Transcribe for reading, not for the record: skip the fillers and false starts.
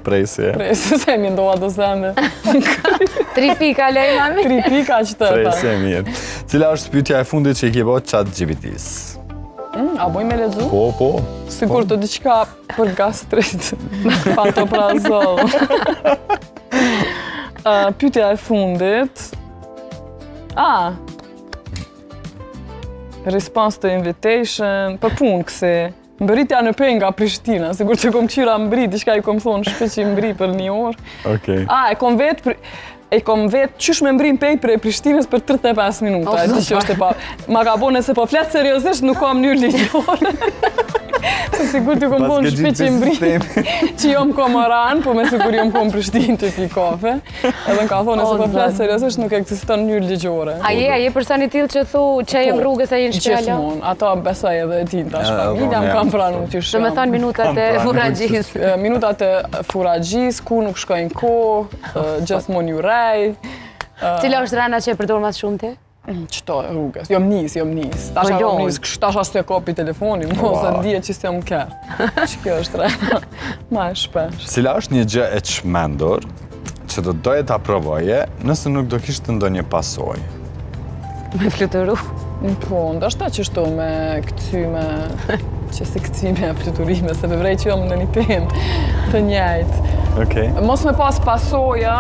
Presje. Presje, se mi ndoha të zeme. 3 pika, lej, mami. 3 pika që të Presje mirë. Cila është pyetja e fundit që i ke bërë ChatGPT-s? A boj me lexu? Po. Sigur të diçka për gastrit, pantoprazol. Pyetja e fundit. Response to invitation, për punë kësi. Mbëritja në pej nga Prishtina, sigur që kom këshyra mbrit, diçka i kom thonë shpe që i mbri për 1 orë. Okej. E kom vetë qysh me mbri në pej për e Prishtinës për 35 minuta. E ti që është e pa... Ma ka bo nëse po fletë seriosisht, nuk kam mënyrë ligjore. Se sigur t'ju kom thonë shpe që i mbri, që jom komoran, po me sigur jom kom Prishtinë të pi kafe. Edhe në ka thonë nëse po fletë seriosisht, nuk eksiston mënyrë ligjore. A je personi tillë që thu që jom rrugës e jenë shpjala? Gjithmonë, ata besoj edhe e tin tash. Familja më kam pranu qysh. Do me thonë minutat e furagjis. Minutat e furagjis, ku nuk shkojnë kohë, gjithmonë ju rej. Cila është rana që e përdor më shumë ti? Qëto rrugës, jom nis. Tash jom nis, tash as të kopi telefoni, mos e ndije që s'jam kërë. Që kjo është rana, ma e shpesh. Cila është një gjë e çmendur që do doje ta provoje nëse nuk do kishte ndonjë pasojë? Me fluturu. Po, ndoshta që shto me këcyme, që si këcyme e fluturime, se me vrej që jom në një temë të njëjtë. Okej. Mos me pas pasoja,